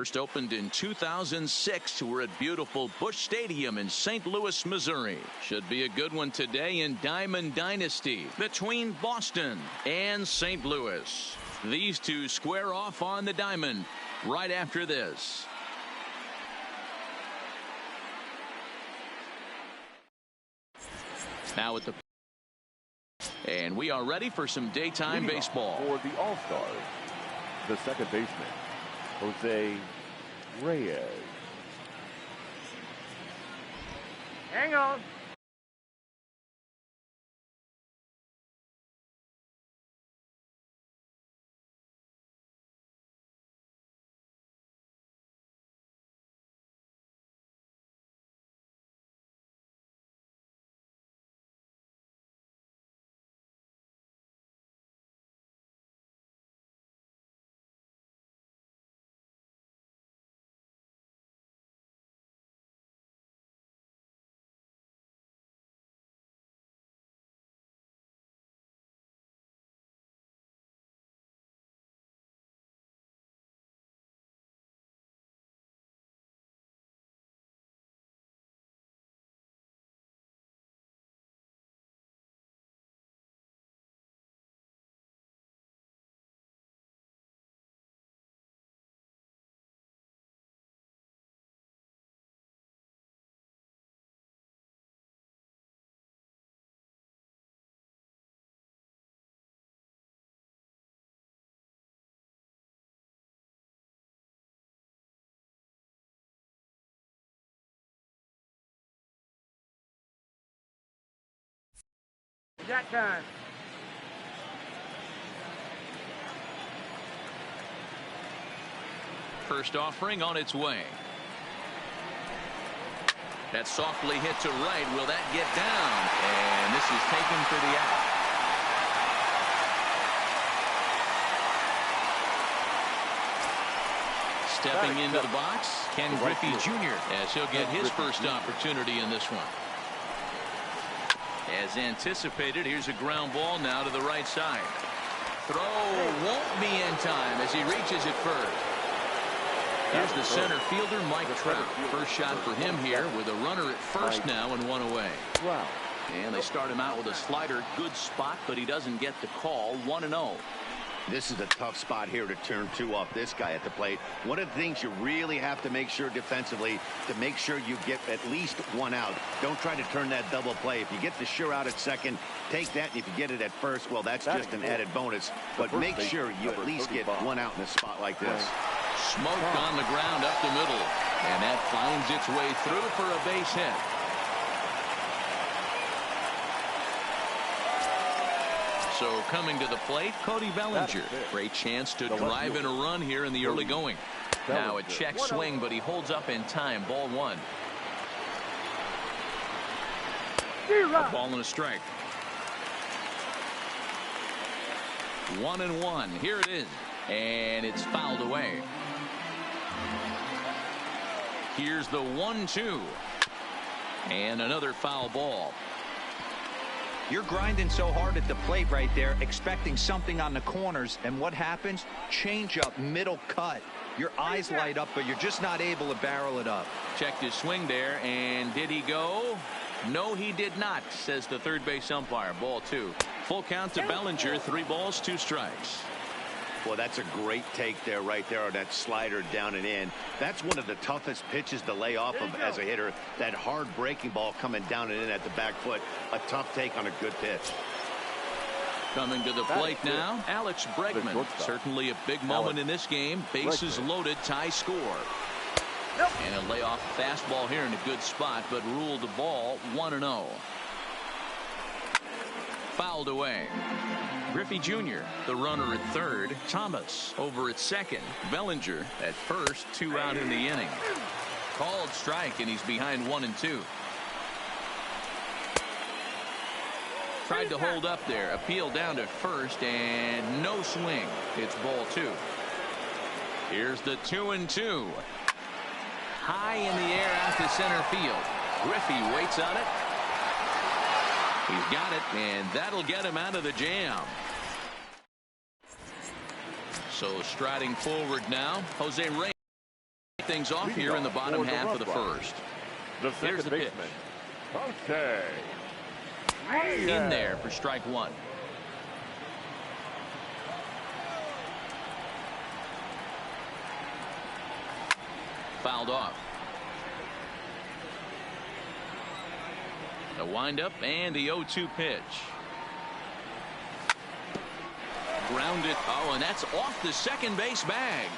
First opened in 2006. We're at beautiful Busch Stadium in St. Louis, Missouri. Should be a good one today in Diamond Dynasty between Boston and St. Louis. These two square off on the diamond right after this. Now at the and we are ready for some daytime baseball. For the All-Stars, the second baseman, Jose Reyes. Hang on. That time. First offering on its way. That's softly hit to right. Will that get down? And this is taken for the out. Stepping into the box, Ken Griffey Jr. as he'll get his first opportunity in this one. As anticipated, here's a ground ball now to the right side. Throw won't be in time as he reaches it first. Here's the center fielder, Mike Trout. First shot for him here with a runner at first now and one away. And they start him out with a slider. Good spot, but he doesn't get the call. 1-0. This is a tough spot here to turn two off this guy at the plate. One of the things you really have to make sure defensively to make sure you get at least one out. Don't try to turn that double play. If you get the sure out at second, take that, and if you get it at first, well, that's just an added bonus. But make sure you at least get one out in a spot like this. Smoked on the ground up the middle, and that finds its way through for a base hit. So coming to the plate, Cody Bellinger. Great chance to drive in a run here in the early going. Now a check swing, but he holds up in time. Ball one. A ball and a strike. 1-1. Here it is. And it's fouled away. Here's the 1-2. And another foul ball. You're grinding so hard at the plate right there, expecting something on the corners, and what happens? Change up, middle cut. Your eyes light up, but you're just not able to barrel it up. Checked his swing there, and did he go? No, he did not, says the third base umpire. Ball two. Full count to Bellinger. 3 balls, 2 strikes. Well, that's a great take there, right there, on that slider down and in. That's one of the toughest pitches to lay off of as a hitter. That hard breaking ball coming down and in at the back foot. A tough take on a good pitch. Coming to the plate now, Alex Bregman. Certainly a big moment in this game. Bases loaded, tie score. And a layoff fastball here in a good spot, but ruled the ball 1-0. Fouled away. Griffey Jr., the runner at third. Thomas over at second. Bellinger at first. 2 out in the inning. Called strike, and he's behind 1-2. Tried to hold up there. Appeal down to first, and no swing. It's ball 2. Here's the 2-2. High in the air out to center field. Griffey waits on it. He's got it, and that'll get him out of the jam. So striding forward now, Jose Reyes. things off here in the bottom half of the first. The Here's second the pitch. baseman, Jose. In there for strike one. Fouled off. The windup and the 0-2 pitch. Grounded. Oh, and that's off the second base bag.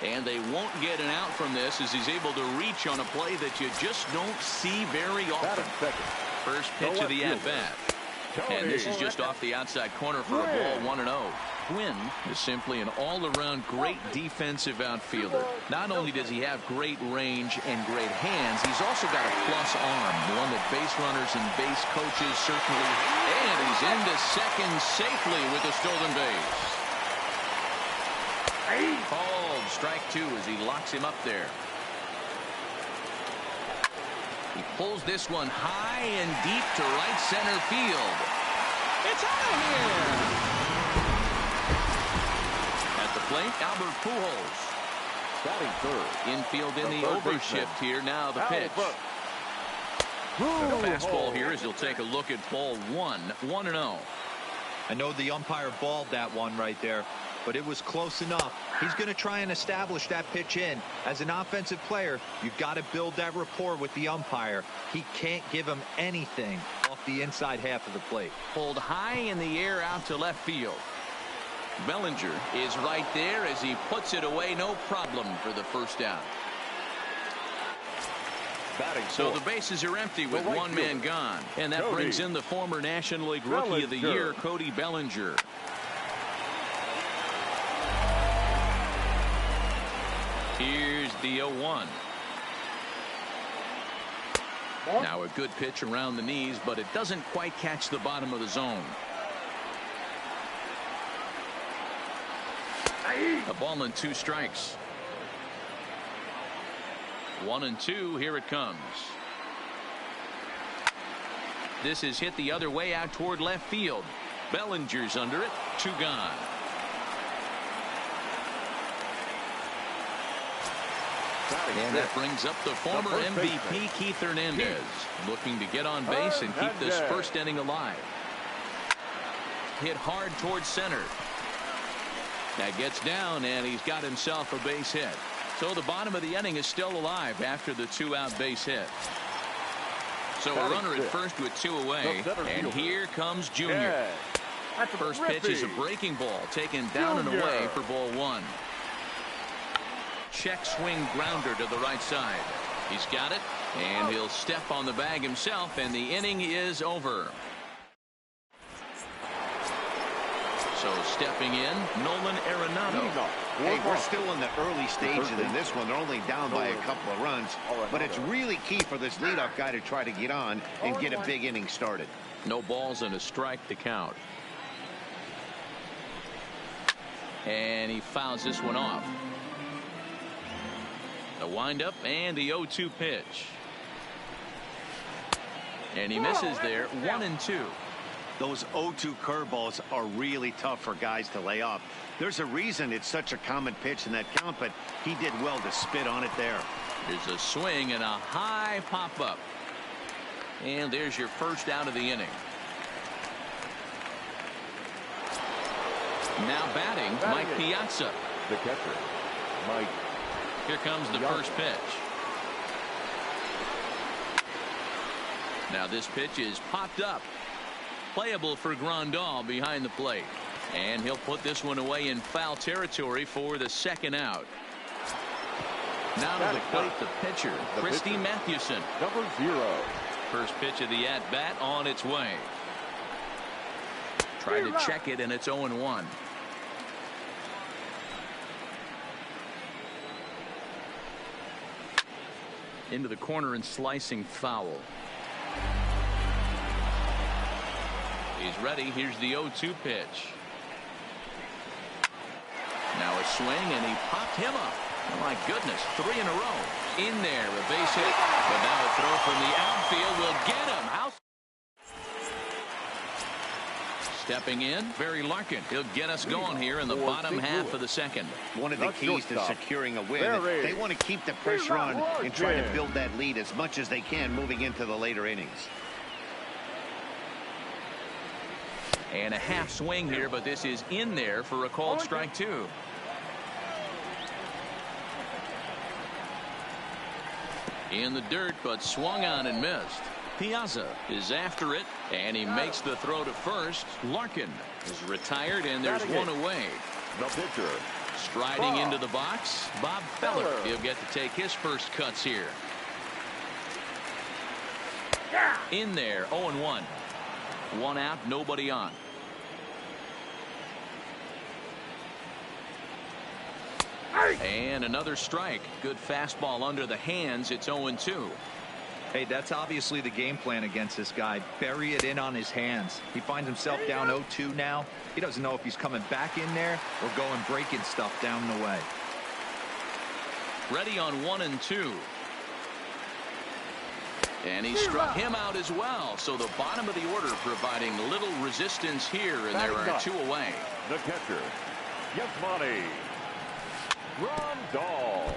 And they won't get an out from this as he's able to reach on a play that you just don't see very often. First pitch of the at-bat. And this is just off the outside corner for a ball, 1-0. Quinn is simply an all-around great defensive outfielder. Not only does he have great range and great hands, he's also got a plus arm, one that base runners and base coaches certainly. And he's into second safely with a stolen base. Called strike two as he locks him up there. He pulls this one high and deep to right center field. It's out of here. At the plate, Albert Pujols. Batting third. Infield in the overshift here. Now the pitch. The fastball here as he'll take a look at ball one. 1-0. I know the umpire balled that one right there, but it was close enough. He's going to try and establish that pitch in. As an offensive player, you've got to build that rapport with the umpire. He can't give him anything off the inside half of the plate. Pulled high in the air out to left field. Bellinger is right there as he puts it away, no problem for the first out. So the bases are empty with one man gone, and that brings in the former National League Rookie of the Year, Cody Bellinger. Here's the 0-1. Now a good pitch around the knees, but it doesn't quite catch the bottom of the zone. A ball and 2 strikes. 1-2. Here it comes. This is hit the other way out toward left field. Bellinger's under it. 2 gone. And that brings up the former MVP Keith Hernandez, looking to get on base and keep this first inning alive. Hit hard towards center. That gets down, and he's got himself a base hit. So the bottom of the inning is still alive after the 2-out base hit. So a runner at first with 2 away, and here comes Junior. First pitch is a breaking ball taken down and away for ball 1. Check swing grounder to the right side. He's got it, and he'll step on the bag himself, and the inning is over. So stepping in, Nolan Arenado. Hey, we're still in the early stages in this one. They're only down by a couple of runs, but it's really key for this leadoff guy to try to get on and get a big inning started. No balls and a strike to count. And he fouls this one off. The windup and the 0-2 pitch. And he misses there. 1-2. Those 0-2 curveballs are really tough for guys to lay off. There's a reason it's such a common pitch in that count, but he did well to spit on it there. There's a swing and a high pop-up. And there's your first out of the inning. Now batting, Mike Piazza. The catcher, Mike. Here comes the first pitch. Now this pitch is popped up. Playable for Grandal behind the plate. And he'll put this one away in foul territory for the second out. Now to the plate, the pitcher, Christy Mathewson. Number 0. First pitch of the at-bat on its way. Try to check it, and it's 0-1. Into the corner and slicing foul. He's ready. Here's the 0-2 pitch. Now a swing, and he popped him up. Oh my goodness, 3 in a row. In there, a base hit. But now a throw from the outfield will get him. Stepping in, Barry Larkin. He'll get us going here in the bottom half of the second. One of the keys to securing a win, they want to keep the pressure on and try to build that lead as much as they can moving into the later innings. And a half swing here, but this is in there for a called strike two. In the dirt, but swung on and missed. Piazza is after it, and he makes the throw to first. Larkin is retired, and there's one away. The pitcher. Striding into the box, Bob Feller. He'll get to take his first cuts here. In there, 0-1. One out, nobody on. And another strike. Good fastball under the hands. It's 0-2. Hey, that's obviously the game plan against this guy. Bury it in on his hands. He finds himself down 0-2 now. He doesn't know if he's coming back in there or going breaking stuff down the way. Ready on 1-2. And he struck him out as well. So the bottom of the order providing little resistance here, and there are two away. The catcher, Yasmani Grandal.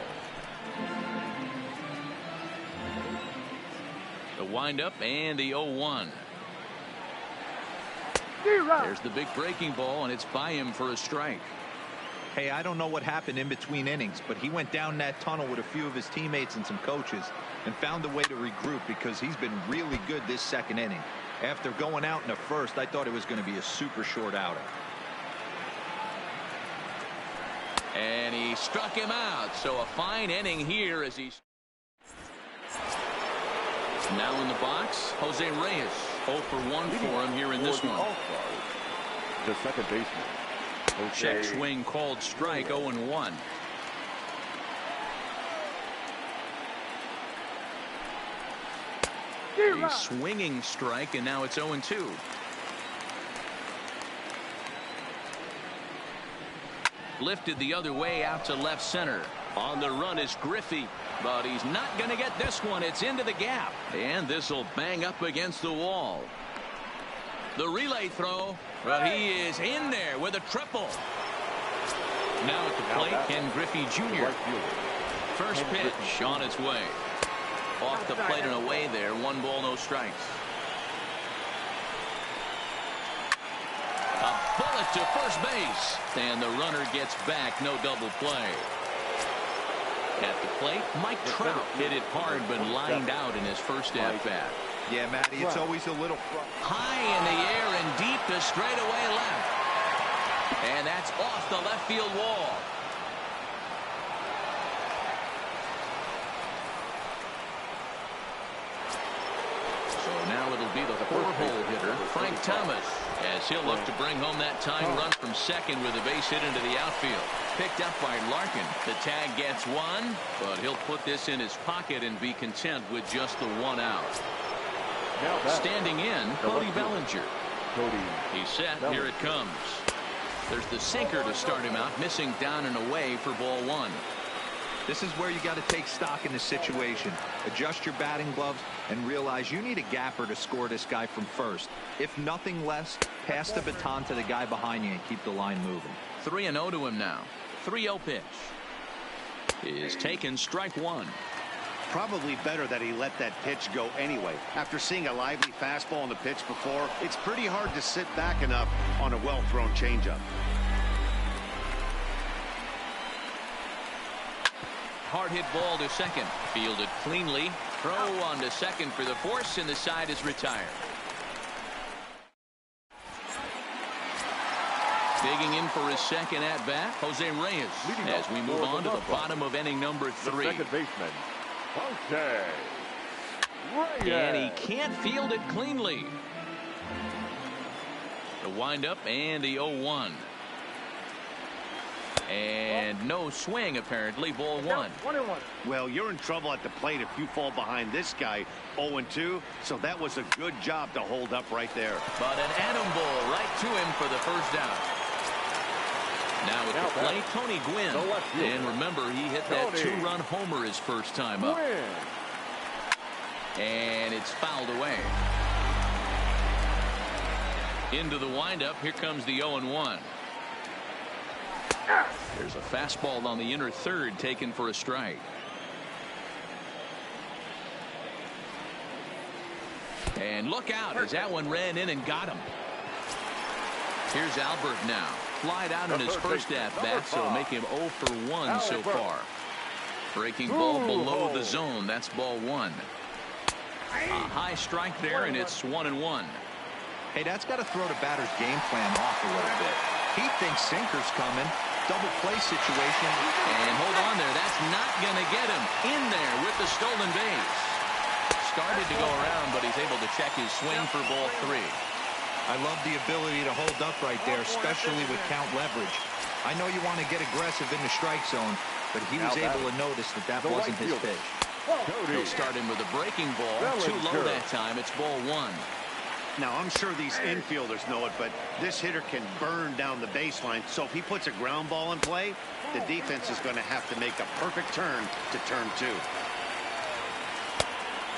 The windup and the 0-1. There's the big breaking ball, and it's by him for a strike. Hey, I don't know what happened in between innings, but he went down that tunnel with a few of his teammates and some coaches and found a way to regroup because he's been really good this second inning. After going out in the first, I thought it was going to be a super short outing. And he struck him out. So a fine inning here as he's now in the box. Jose Reyes 0 for 1 for him here in this one. The second baseman. Check swing called strike. 0-1. A swinging strike, and now it's 0-2. Lifted the other way out to left center. On the run is Griffey, but he's not going to get this one. It's into the gap, and this will bang up against the wall. The relay throw, but he is in there with a triple. Now at the plate, Ken Griffey Jr. First pitch on its way. Off the plate and away there. 1 ball, no strikes. A bullet to first base, and the runner gets back. No double play. At the plate, Mike Trout hit it hard but lined out in his first at-bat. Yeah, Matty, it's always a little high in the air and deep to straightaway left. And that's off the left field wall. So now it'll be the 4-hole hitter, Frank Thomas, as he'll look to bring home that tying run from second with a base hit into the outfield. Picked up by Larkin. The tag gets one, but he'll put this in his pocket and be content with just the 1 out. Standing in, Cody Bellinger. He's set. Here it comes. There's the sinker to start him out, missing down and away for ball 1. This is where you got to take stock in the situation. Adjust your batting gloves and realize you need a gapper to score this guy from first. If nothing less, pass the baton to the guy behind you and keep the line moving. 3-0 to him now. 3-0 pitch is taken, strike 1. Probably better that he let that pitch go anyway. After seeing a lively fastball on the pitch before, it's pretty hard to sit back enough on a well-thrown changeup. Hard hit ball to second. Fielded cleanly. Throw on to second for the force, and the side is retired. Digging in for his second at-bat, Jose Reyes, as we move on to the bottom of inning number 3. Second baseman, Jose Reyes. And he can't field it cleanly. The windup and the 0-1. And no swing, apparently. Ball 1. Well, you're in trouble at the plate if you fall behind this guy 0-2, so that was a good job to hold up right there. But an atom ball right to him for the first out. Now at the plate, Tony Gwynn. And remember, he hit that 2-run homer his first time up. And it's fouled away. Into the windup. Here comes the 0-1. There's a fastball on the inner third taken for a strike. And look out as that one ran in and got him. Here's Albert now. Flied out in his first at-bat, so make him 0 for 1 so far. Breaking ball below the zone. That's ball 1. A high strike there, and it's 1-1. Hey, that's got to throw the batter's game plan off a little bit. He thinks sinker's coming. Double play situation. And hold on there. That's not going to get him in there with the stolen base. Started to go around, but he's able to check his swing for ball 3. I love the ability to hold up right there, especially with count leverage. I know you want to get aggressive in the strike zone, but he was able to notice that that wasn't his pitch. He'll start him with a breaking ball. Too low that time. It's ball 1. Now, I'm sure these infielders know it, but this hitter can burn down the baseline. So if he puts a ground ball in play, the defense is going to have to make a perfect turn to turn 2.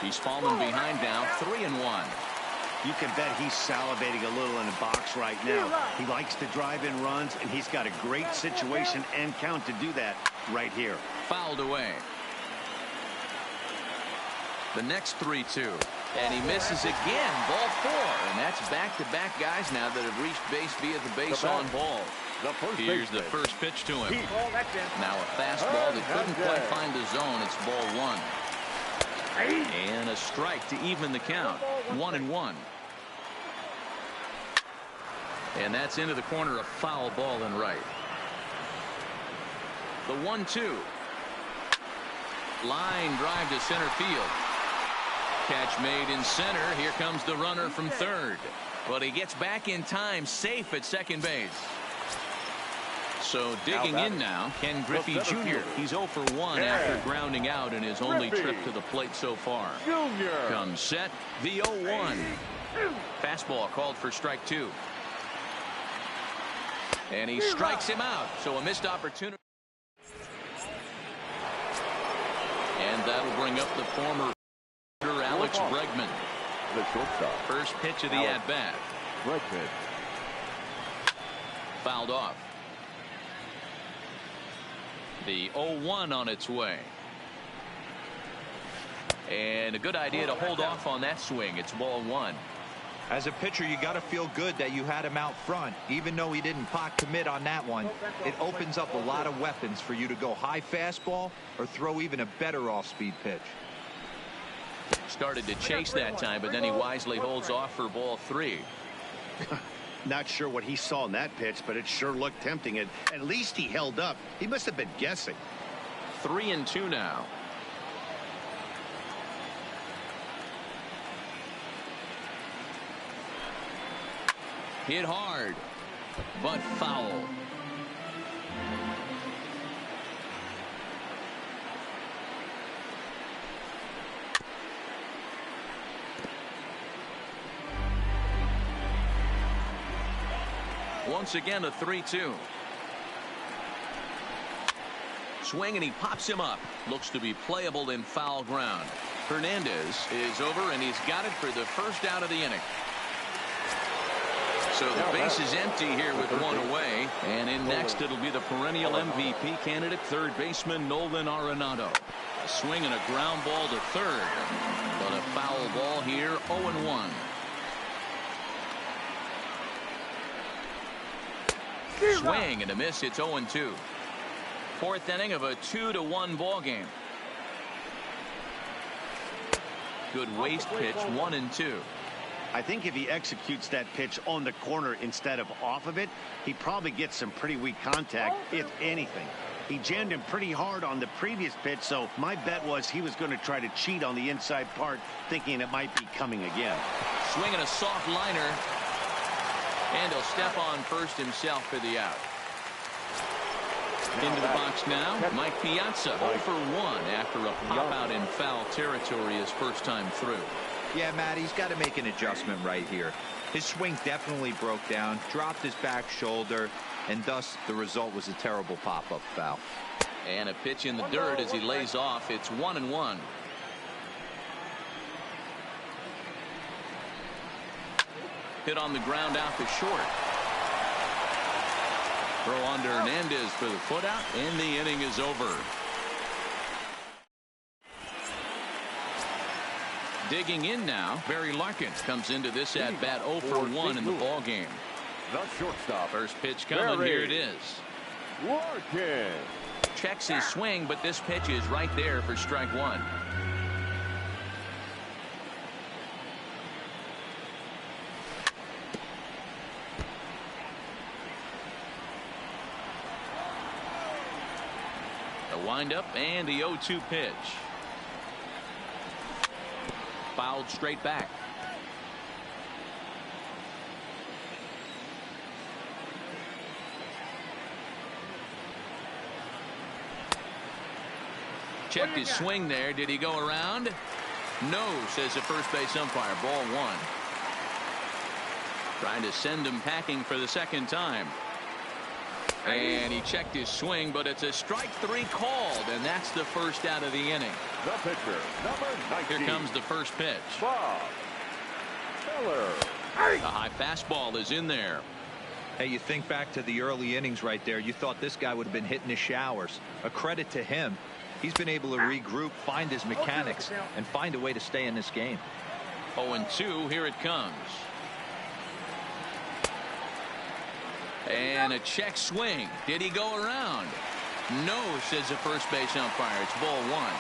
He's fallen behind now, 3-1. You can bet he's salivating a little in the box right now. He likes to drive in runs, and he's got a great situation and count to do that right here. Fouled away. The next 3-2. And he misses again. Ball 4. And that's back-to-back guys now that have reached base via the base on ball. Here's the first pitch to him. Now a fastball that couldn't quite find the zone. It's ball 1. And a strike to even the count. 1-1. And that's into the corner, a foul ball and right. The 1-2. Line drive to center field. Catch made in center. Here comes the runner from third. But he gets back in time, safe at second base. So digging in now, Ken Griffey Jr. He's 0 for 1 after grounding out in his only trip to the plate so far. Comes set, the 0-1. Fastball called for strike 2. And he strikes him out. So a missed opportunity. And that'll bring up the former Alex Bregman. The shortstop. First pitch of the at-bat. Bregman. Fouled off. The 0-1 on its way. And a good idea to hold off on that swing. It's ball 1. As a pitcher, you got to feel good that you had him out front. Even though he didn't pot commit on that one, it opens up a lot of weapons for you to go high fastball or throw even a better off-speed pitch. Started to chase that time, but then he wisely holds off for ball 3. Not sure what he saw in that pitch, but it sure looked tempting. And at least he held up. He must have been guessing. 3-2 now. Hit hard, but foul. Once again, a 3-2. Swing, and he pops him up. Looks to be playable in foul ground. Hernandez is over, and he's got it for the first out of the inning. So the base is empty here with one away. And in next, it'll be the perennial MVP candidate, third baseman Nolan Arenado. A swing and a ground ball to third. But a foul ball here, 0-1. Swing and a miss. It's 0-2. Fourth inning of a 2-1 ball game. Good waste pitch, 1-2. I think if he executes that pitch on the corner instead of off of it, he probably gets some pretty weak contact, if anything. He jammed him pretty hard on the previous pitch, so my bet was he was going to try to cheat on the inside part, thinking it might be coming again. Swinging a soft liner. And he'll step on first himself for the out. Into the box now, Mike Piazza 0 for 1 after a pop out in foul territory his first time through. Yeah, Matt, he's got to make an adjustment right here. His swing definitely broke down, dropped his back shoulder, and thus the result was a terrible pop-up foul. And a pitch in the dirt as he lays off. It's 1-1. Hit on the ground out to short. Throw on to Hernandez for the foot out, and the inning is over. Digging in now, Barry Larkin comes into this at bat 0 for 1 in the ball game. The shortstop. First pitch coming. Barry Here it is. Larkin. Checks his swing, but this pitch is right there for strike one. The windup and the 0-2 pitch. Fouled straight back. Checked his swing there. Did he go around? No, says the first base umpire. Ball one. Trying to send him packing for the second time. And he checked his swing, but it's a strike three called, and that's the first out of the inning. The pitcher, number 19. Here comes the first pitch. Bob Feller. The high fastball is in there. Hey, you think back to the early innings right there. You thought this guy would have been hitting the showers. A credit to him. He's been able to regroup, find his mechanics, and find a way to stay in this game. 0-2, here it comes. And a check swing. Did he go around? No, says the first base umpire. It's ball one.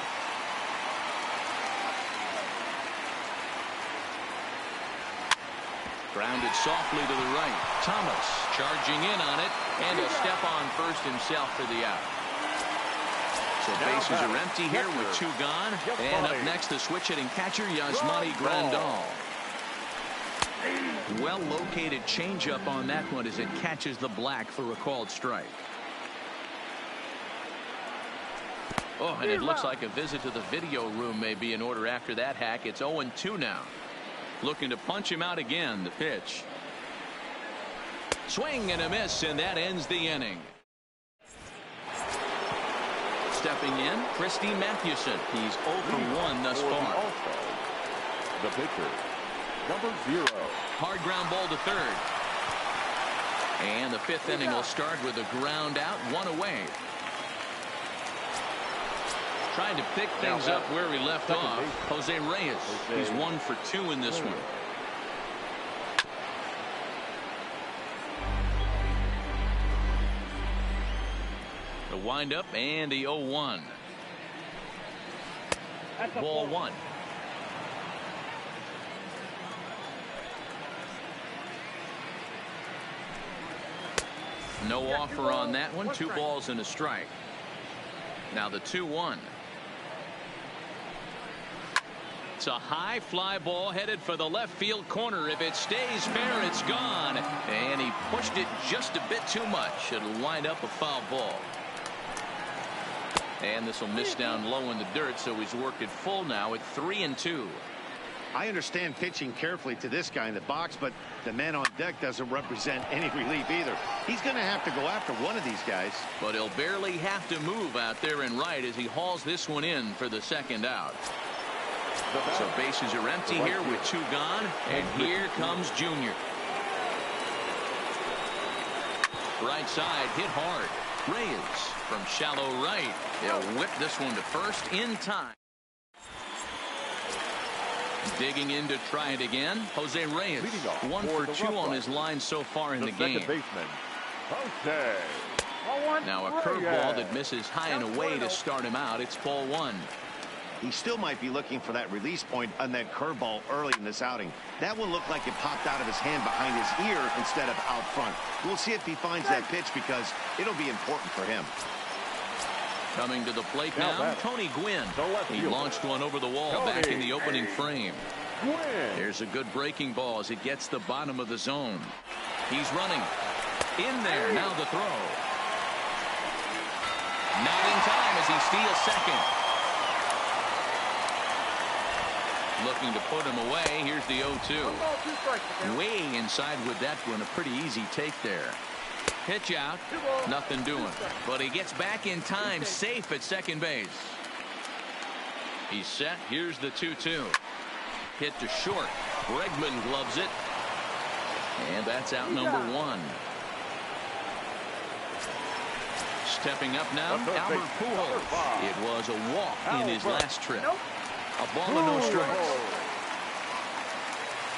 Grounded softly to the right. Thomas charging in on it, and a step on first himself for the out. So bases are empty here with two gone. And up next, the switch hitting catcher, Yasmani Grandal. Well located changeup on that one as it catches the black for a called strike. Oh, and it looks like a visit to the video room may be in order after that hack. It's 0-2 now. Looking to punch him out again. The pitch. Swing and a miss, and that ends the inning. Stepping in, Christy Mathewson. He's 0 for 1 thus far. The pitcher, number 0. Hard ground ball to third. And the fifth inning will start with a ground out, one away. Trying to pick things up where we left off. Jose Reyes. He's 1 for 2 in this one. The windup and the 0-1. Ball one. No offer on that one. 2 balls and a strike. Now the 2-1. It's a high fly ball headed for the left field corner. If it stays fair, it's gone. And he pushed it just a bit too much. It'll wind up a foul ball. And this will miss down low in the dirt, so he's worked it full now at 3-2. I understand pitching carefully to this guy in the box, but the man on deck doesn't represent any relief either. He's going to have to go after one of these guys. But he'll barely have to move out there in right as he hauls this one in for the second out. So bases are empty here with 2 gone, and here comes Junior. Right side hit hard. Reyes from shallow right. They'll whip this one to first in time. Digging in to try it again. Jose Reyes, 1 for 2 on his line so far in the game. Baseman, Jose. Now a curveball that misses high and away to start him out. It's ball one. He still might be looking for that release point on that curveball early in this outing. That one looked like it popped out of his hand behind his ear instead of out front. We'll see if he finds that pitch because it'll be important for him. Coming to the plate now, Tony Gwynn. He launched one over the wall back in the opening frame. There's a good breaking ball as it gets the bottom of the zone. He's running. In there, now the throw. Not in time as he steals second. Looking to put him away. Here's the 0-2. Way inside with that one. A pretty easy take there. Pitch out. Nothing doing. But he gets back in time. Safe at second base. He's set. Here's the 2-2. Hit to short. Bregman gloves it. And that's out number one. Stepping up now, Albert Pujols. It was a walk in his last trip. A ball and no strikes.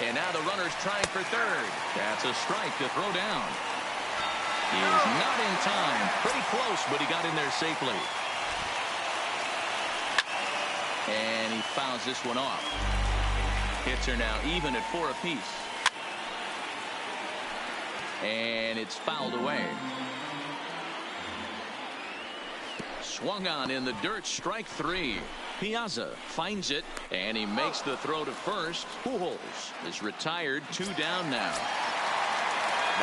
And now the runner's trying for third. That's a strike to throw down. He is not in time. Pretty close, but he got in there safely. And he fouls this one off. Hits are now even at 4 apiece. And it's fouled away. Swung on in the dirt, strike 3. Piazza finds it, and he makes the throw to first. Pujols is retired, 2 down now.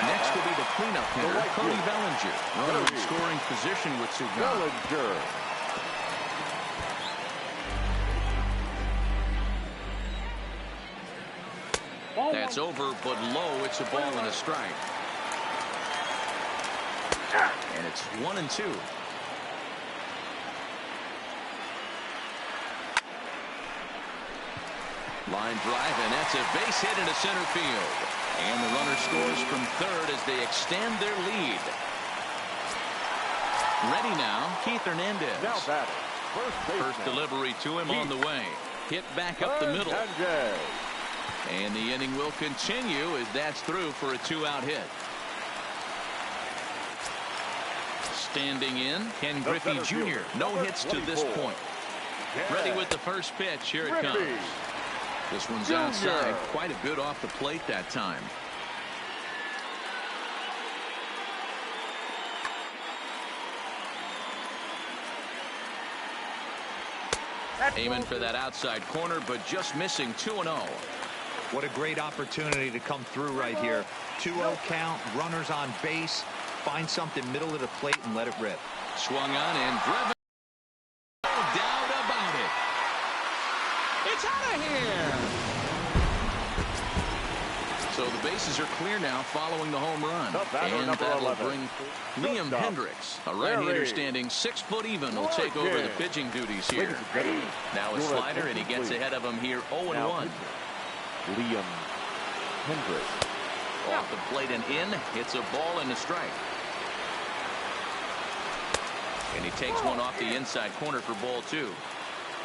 Next will be the cleanup hitter, Cody Bellinger. Runner in scoring position with Sugan. Bellinger. That's over, but low. It's a ball and a strike. And it's 1-2. Line drive, and that's a base hit into center field. And the runner scores from third as they extend their lead. Ready now, Keith Hernandez. Now batting. First delivery to him on the way. Hit back up the middle. And the inning will continue as that's through for a 2-out hit. Standing in, Ken Griffey Jr. No hits to this point. Ready with the first pitch. Here it comes. This one's outside. Quite a bit off the plate that time. Aiming for that outside corner, but just missing 2-0. What a great opportunity to come through right here. 2-0 count, runners on base. Find something middle of the plate and let it rip. Swung on and driven. No doubt about it. It's out of here. So the bases are clear now following the home run. And that'll bring Liam Hendricks, a right-hander standing 6 foot even, will take over the pitching duties here. Now a slider, and he gets ahead of him here 0-1. Liam Hendricks. Off the plate and in. It's a ball and a strike. And he takes one off the inside corner for ball 2.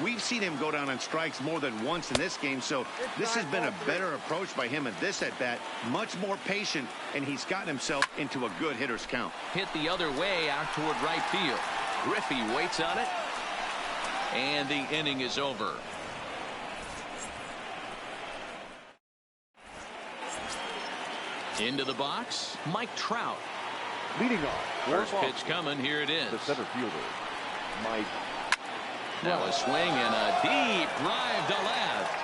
We've seen him go down on strikes more than once in this game, so this has been a better approach by him at this at-bat. Much more patient, and he's gotten himself into a good hitter's count. Hit the other way out toward right field. Griffey waits on it, and the inning is over. Into the box, Mike Trout. Leading off. First pitch coming. Here it is. The center fielder, Mike. Now a swing and a deep drive to left.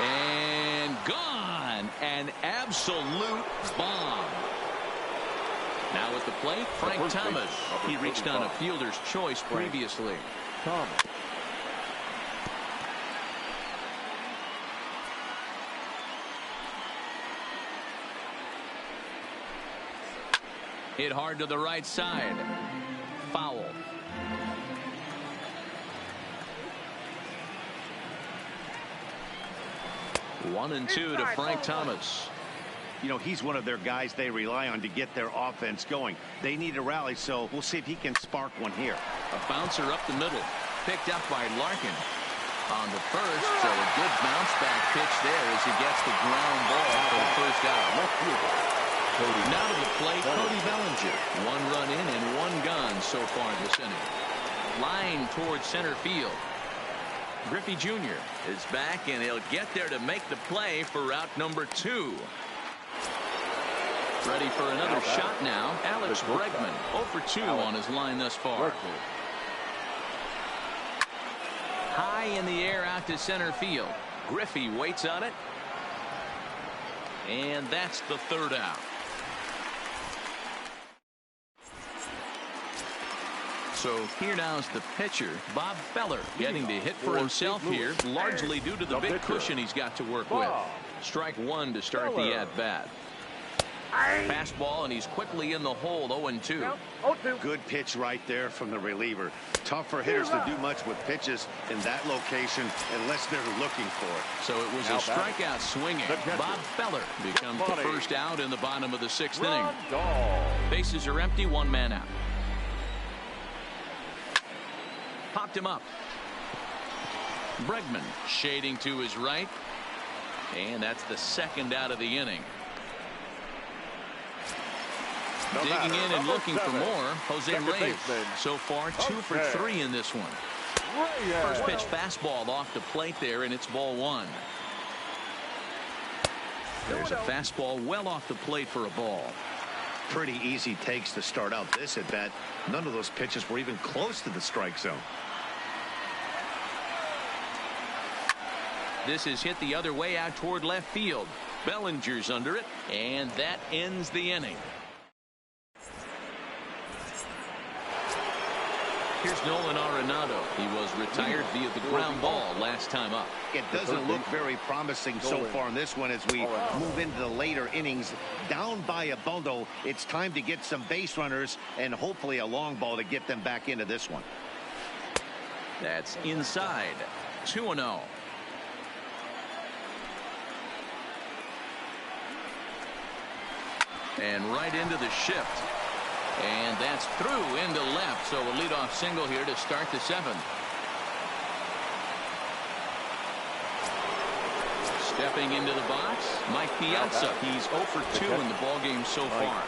And gone. An absolute bomb. Now at the plate, Frank Thomas. He reached on a fielder's choice previously. Thomas. Hit hard to the right side. Foul. One and two to Frank Thomas. You know, he's one of their guys they rely on to get their offense going. They need a rally, so we'll see if he can spark one here. A bouncer up the middle. Picked up by Larkin. On the first, so a good bounce back pitch there as he gets the ground ball for the first out. Now to the plate, Cody Bellinger. 1 run in and 1 gone so far this inning. Line towards center field. Griffey Jr. is back, and he'll get there to make the play for route number 2. Ready for another shot now. Alex Bregman 0 for 2 on his line thus far. High in the air out to center field. Griffey waits on it. And that's the 3rd out. So here now is the pitcher, Bob Feller, getting to hit for himself here, largely due to the big cushion he's got to work with. Strike 1 to start the at-bat. Fastball, and he's quickly in the hole, 0-2. No, 0-2. Good pitch right there from the reliever. Tough for hitters to do much with pitches in that location unless they're looking for it. So it was a strikeout swinging. Bob Feller becomes the first out in the bottom of the 6th inning. Bases are empty, 1 man out. Popped him up. Bregman shading to his right. And that's the 2nd out of the inning. Digging in and looking for more, Jose Reyes. So far, 2 for 3 in this one. First pitch fastball off the plate there, and it's ball 1. There's a fastball well off the plate for a ball. Pretty easy takes to start out this at bat. None of those pitches were even close to the strike zone. This is hit the other way out toward left field. Bellinger's under it, and that ends the inning. Here's Nolan Arenado. He was retired via the ground ball last time up. It doesn't look very promising so far in this one as we move into the later innings. Down by a bundle, it's time to get some base runners and hopefully a long ball to get them back into this one. That's inside. 2-0. And right into the shift. And that's through into left. So a leadoff single here to start the 7th. Stepping into the box, Mike Piazza. He's 0 for 2 in the ballgame so far.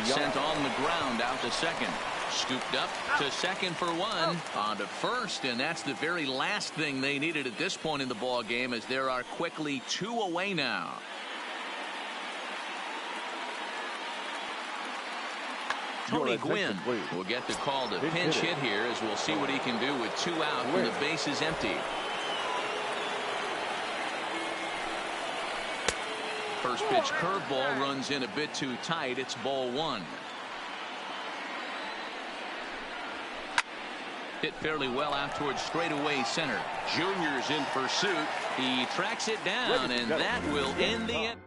Sent on the ground out to 2nd. Scooped up to 2nd for 1. On to 1st, and that's the very last thing they needed at this point in the ballgame, as there are quickly 2 away now. Tony Gwynn will get the call to pinch hit here, as we'll see what he can do with 2 out when the base is empty. First pitch curveball runs in a bit too tight. It's ball 1. Hit fairly well out towards straightaway center. Junior's in pursuit. He tracks it down, and that will end the inning.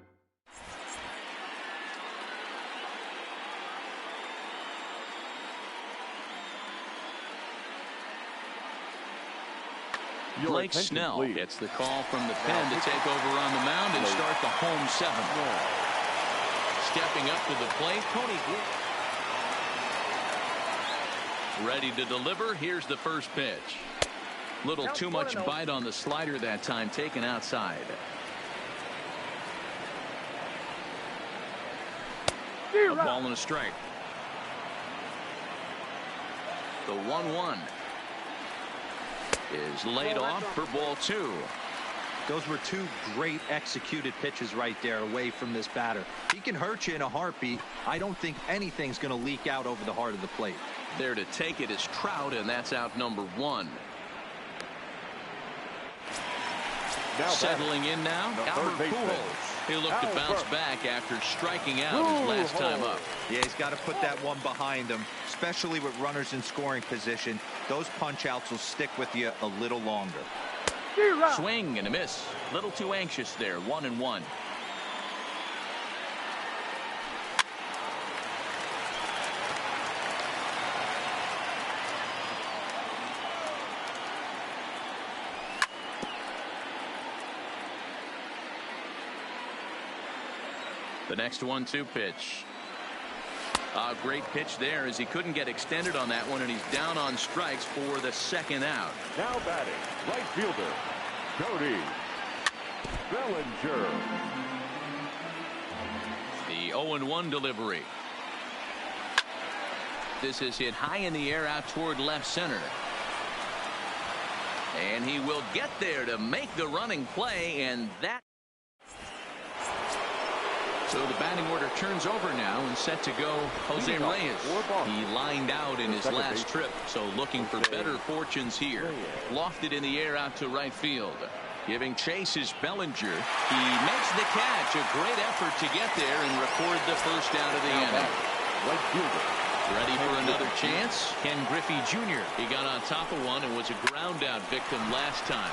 Blake Snell gets the call from the pen to take over on the mound and start the home 7th. Stepping up to the plate, Tony Gwynn. Ready to deliver. Here's the first pitch. Little too much bite on the slider that time, taken outside. A ball and a strike. The 1-1. Is laid off for ball 2. Those were 2 great executed pitches right there away from this batter. He can hurt you in a heartbeat. I don't think anything's going to leak out over the heart of the plate. There to take it is Trout, and that's out number 1. Settling in now, Albert Pujols. He'll look to bounce back after striking out his last time up. Yeah, he's got to put that one behind him, especially with runners in scoring position. Those punch-outs will stick with you a little longer. Swing and a miss. Little too anxious there. 1-1. The next 1-2 pitch. A great pitch there, as he couldn't get extended on that one, and he's down on strikes for the 2nd out. Now batting, right fielder, Cody Bellinger. The 0-1 delivery. This is hit high in the air out toward left center. And he will get there to make the running play, and that. So the batting order turns over now, and set to go Jose Reyes. He lined out in his last trip, so looking for better fortunes here. Lofted in the air out to right field. Giving chase is Bellinger. He makes the catch. A great effort to get there and record the first out of the inning. Right fielder. Ready for another chance? Ken Griffey Jr. He got on top of one and was a ground out victim last time.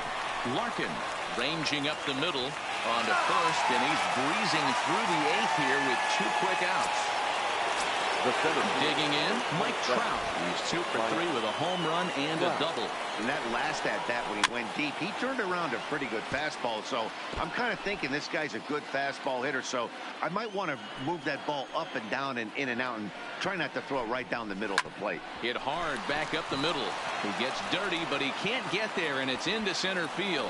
Larkin Ranging up the middle onto first, and he's breezing through the 8th here with 2 quick outs. The center Digging in, Mike Trout. He's 2 for 3 with a home run and a double. And that last at-bat when he went deep, he turned around a pretty good fastball. So I'm kind of thinking this guy's a good fastball hitter. So I might want to move that ball up and down and in and out and try not to throw it right down the middle of the plate. Hit hard back up the middle. He gets dirty, but he can't get there, and it's into center field.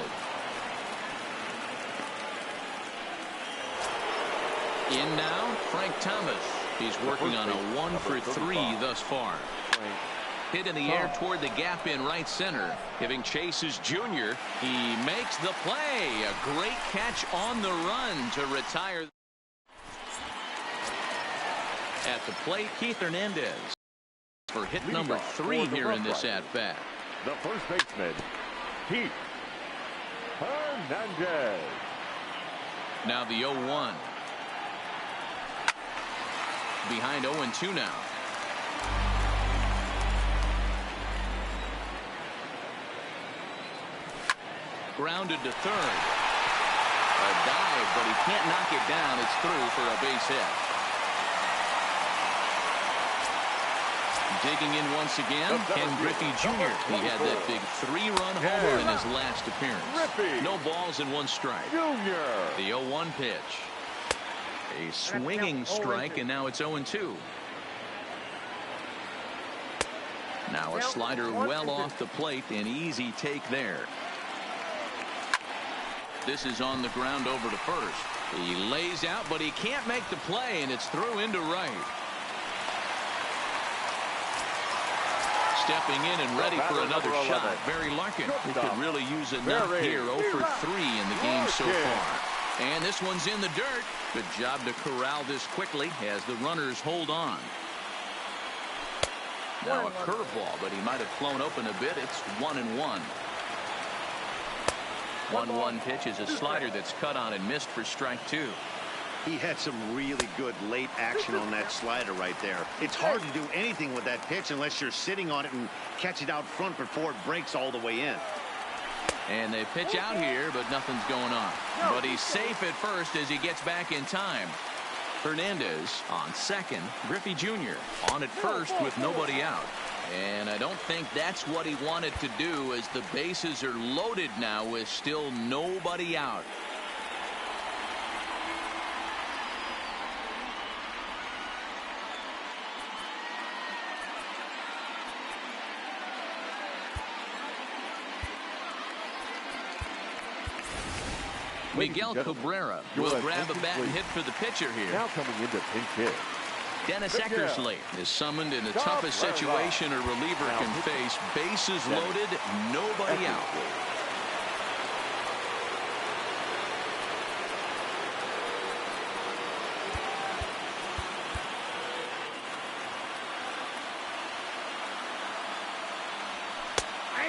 In now, Frank Thomas. He's working on a 1 for 3 thus far. Hit in the air toward the gap in right center. Giving Chase's junior. He makes the play. A great catch on the run to retire. At the plate, Keith Hernandez for hit number 3 here in this at-bat. The first baseman, Keith Hernandez. Now the 0-1. Behind 0-2 now. Grounded to third. A dive, but he can't knock it down. It's through for a base hit. Digging in once again, Ken Griffey Jr. He had that big 3-run homer in his last appearance. No balls and 1 strike. The 0-1 pitch. A swinging strike, and now it's 0-2. Now a slider well off the plate. An easy take there. This is on the ground over to first. He lays out, but he can't make the play, and it's through into right. Stepping in and ready for another shot. Barry Larkin, who could really use a knock here. 0 for 3 in the game so far. And this one's in the dirt. Good job to corral this quickly as the runners hold on. Now a curveball, but he might have flown open a bit. It's 1-1. 1-1 pitch is a slider that's cut on and missed for strike 2. He had some really good late action on that slider right there. It's hard to do anything with that pitch unless you're sitting on it and catch it out front before it breaks all the way in. And they pitch out here, but nothing's going on. But he's safe at first as he gets back in time. Hernandez on second. Griffey Jr. on at first with nobody out. And I don't think that's what he wanted to do, as the bases are loaded now with still nobody out. Miguel Cabrera will grab a bat and hit for the pitcher here. Now coming into pinch hit. Dennis Eckersley is summoned in the toughest situation a reliever can face. Bases loaded, nobody out.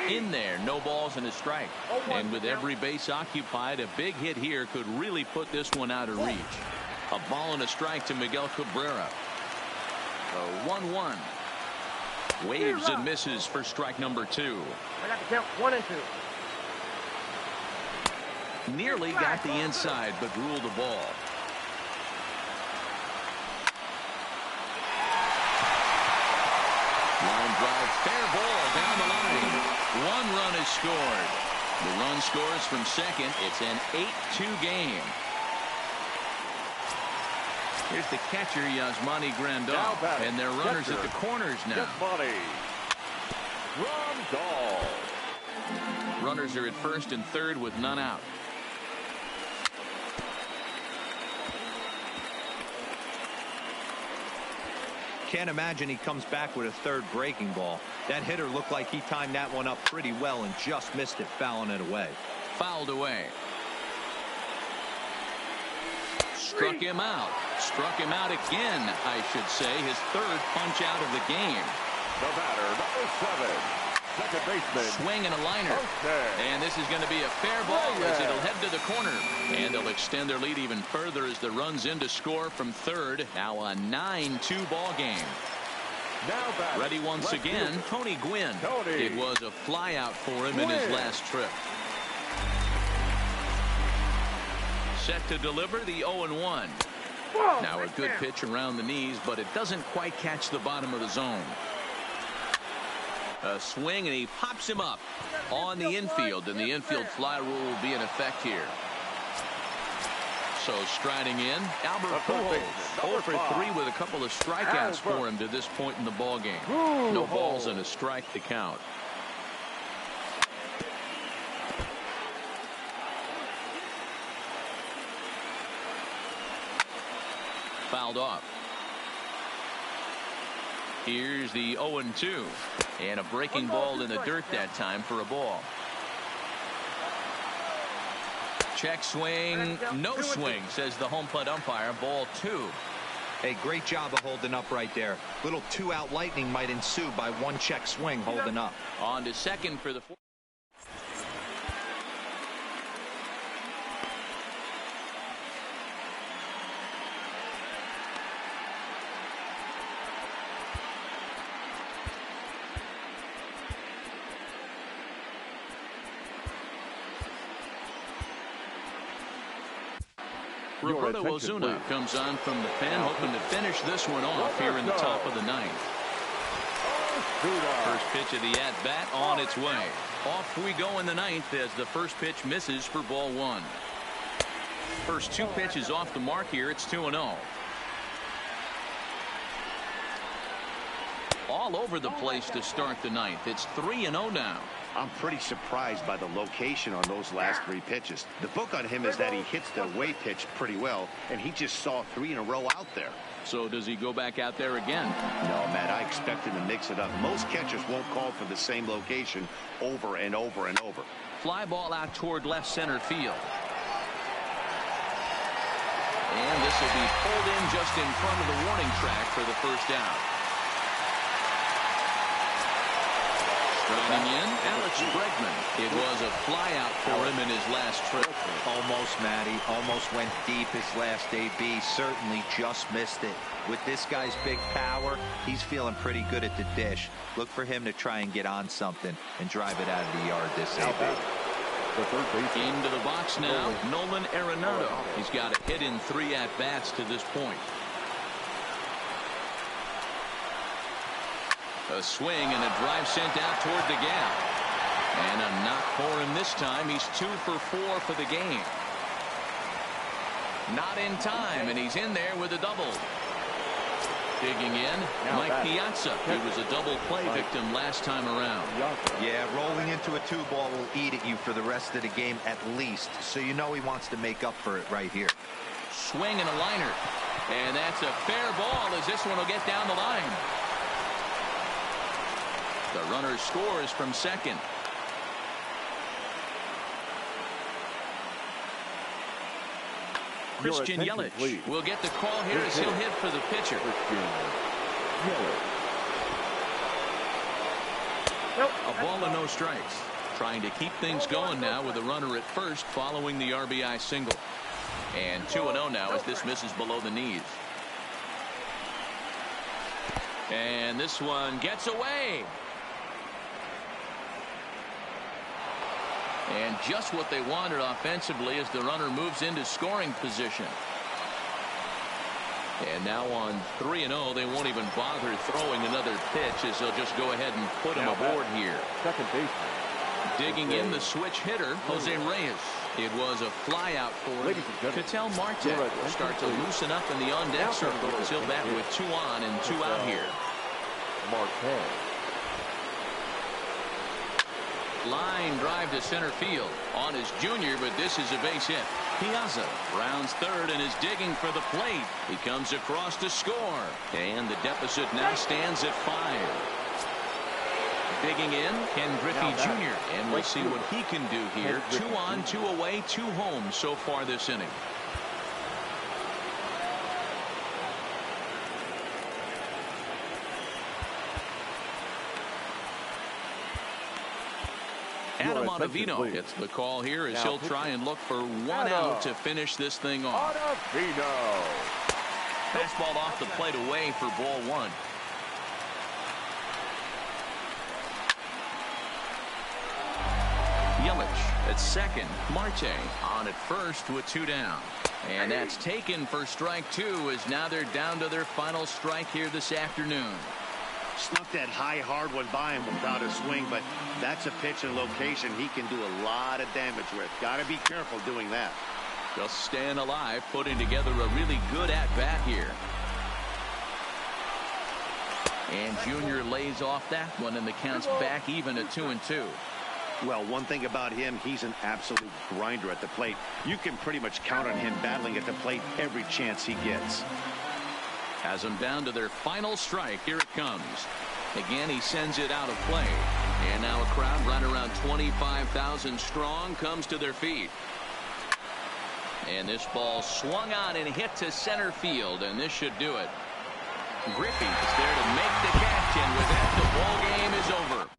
In there, no balls and a strike. And with every base occupied, a big hit here could really put this one out of reach. A ball and a strike to Miguel Cabrera. So 1-1. Waves and misses for strike number 2. I got to count 1 and 2. Nearly got the inside, but ruled the ball. Line drive, fair ball down the line. 1 run is scored. The run scores from second. It's an 8-2 game. Here's the catcher, Yasmani Grandal, and their runners at the corners now. Grandal. Runners are at first and third with none out. Can't imagine he comes back with a third breaking ball. That hitter looked like he timed that one up pretty well and just missed it, fouling it away. Fouled away. Struck him out. Struck him out again, I should say. His third punch out of the game. The batter, number 7. Second baseman. Swing and a liner. And this is going to be a fair ball as it'll head to the corner. And they'll extend their lead even further as the runs in to score from third. Now a 9-2 ball game. Now ready once again, Tony Gwynn. It was a flyout for him in his last trip. Set to deliver the 0-1. Now a good pitch around the knees, but it doesn't quite catch the bottom of the zone. A swing, and he pops him up on the infield, and the infield fly rule will be in effect here. So striding in, Albert Pujols, 0 for 3 with a couple of strikeouts for him to this point in the ball game. No balls and a strike to count. Fouled off. Here's the 0-2, and a breaking ball in the dirt that time for a ball. Check swing, no swing, says the home plate umpire. Ball 2. Hey, great job of holding up right there. Little 2-out lightning might ensue by one check swing holding up. On to second for the fourth. Roberto Ozuna comes on from the pen, hoping to finish this one off here in the top of the 9th. First pitch of the at-bat on its way. Off we go in the 9th as the first pitch misses for ball 1. First 2 pitches off the mark here. It's 2-0. All over the place to start the 9th. It's 3-0 now. I'm pretty surprised by the location on those last 3 pitches. The book on him is that he hits the away pitch pretty well, and he just saw 3 in a row out there. So does he go back out there again? No, Matt, I expect him to mix it up. Most catchers won't call for the same location over and over and over. Fly ball out toward left center field. And this will be pulled in just in front of the warning track for the first out. Striding in, Alex Bregman. It was a flyout for him in his last trip. Almost, Matty. Almost went deep his last AB. Certainly just missed it. With this guy's big power, he's feeling pretty good at the dish. Look for him to try and get on something and drive it out of the yard this AB. The third base. Into the box now, Nolan Arenado. He's got a hit in 3 at-bats to this point. A swing and a drive sent out toward the gap. And a knock for him this time. He's 2 for 4 for the game. Not in time, and he's in there with a double. Digging in, Mike Piazza. He was a double play victim last time around. Yeah, rolling into a 2-ball will eat at you for the rest of the game at least. So you know he wants to make up for it right here. Swing and a liner. And that's a fair ball as this one will get down the line. The runner scores from second. Christian Yelich will get the call here as he'll hit for the pitcher. A ball and no strikes. Trying to keep things going now with a runner at first following the RBI single. And 2-0 now as this misses below the knees. And this one gets away. And just what they wanted offensively as the runner moves into scoring position. And now on 3-0, they won't even bother throwing another pitch as they'll just go ahead and put him aboard here. Second baseman. Digging in the switch hitter, Jose Reyes. It was a fly out for Ketel Marte. Start to loosen up in the on-deck circle as he'll bat with 2 on and 2 out here. Marte. Line drive to center field on his junior, but this is a base hit. Piazza rounds third and is digging for the plate. He comes across to score, and the deficit now stands at 5. Digging in, Ken Griffey Jr., and we'll see what he can do here. 2 on, 2 away, 2 home so far this inning. Adam Ottavino gets the call here as he'll try and look for 1 out to finish this thing off. Fastball off the plate away for ball 1. Yelich at second. Marte on at first with 2 down. And that's taken for strike 2, as now they're down to their final strike here this afternoon. Snuck that high hard one by him without a swing, but that's a pitch and location he can do a lot of damage with. Got to be careful doing that. Just staying alive, putting together a really good at-bat here. And Junior lays off that one, and the count's back even at 2-2. Well, one thing about him, he's an absolute grinder at the plate. You can pretty much count on him battling at the plate every chance he gets. Has them down to their final strike. Here it comes. Again, he sends it out of play. And now a crowd right around 25,000 strong comes to their feet. And this ball swung on and hit to center field, and this should do it. Griffey is there to make the catch, and with that, the ball game is over.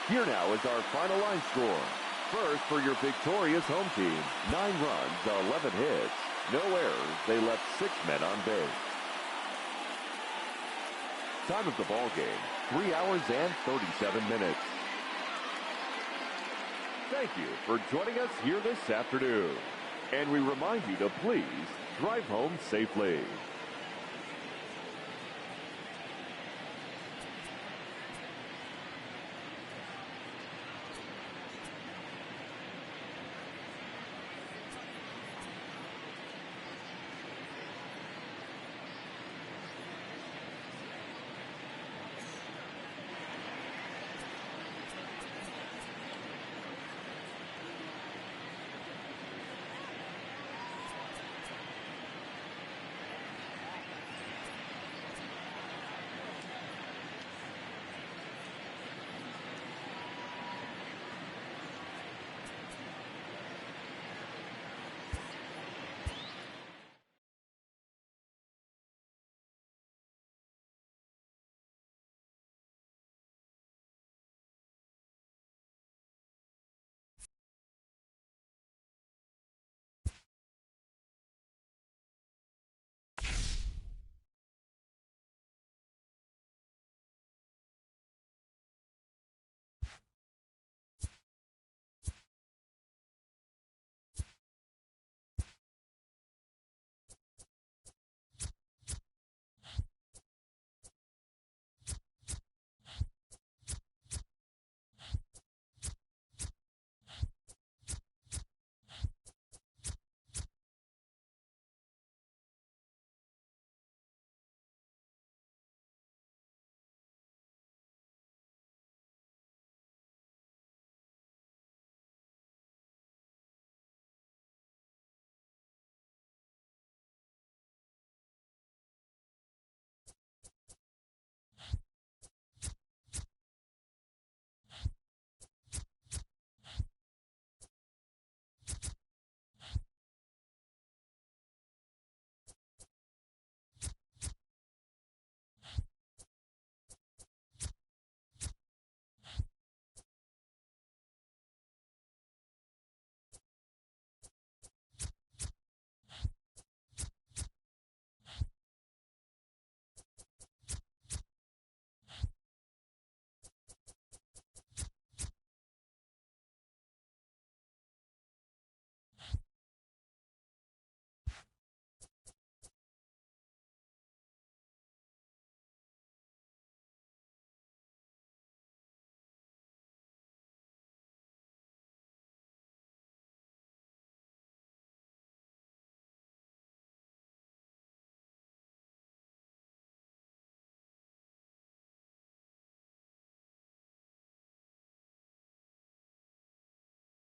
Here now is our final line score. First, for your victorious home team, 9 runs, 11 hits, no errors. They left 6 men on base. Time of the ball game, 3 hours and 37 minutes. Thank you for joining us here this afternoon. And we remind you to please drive home safely.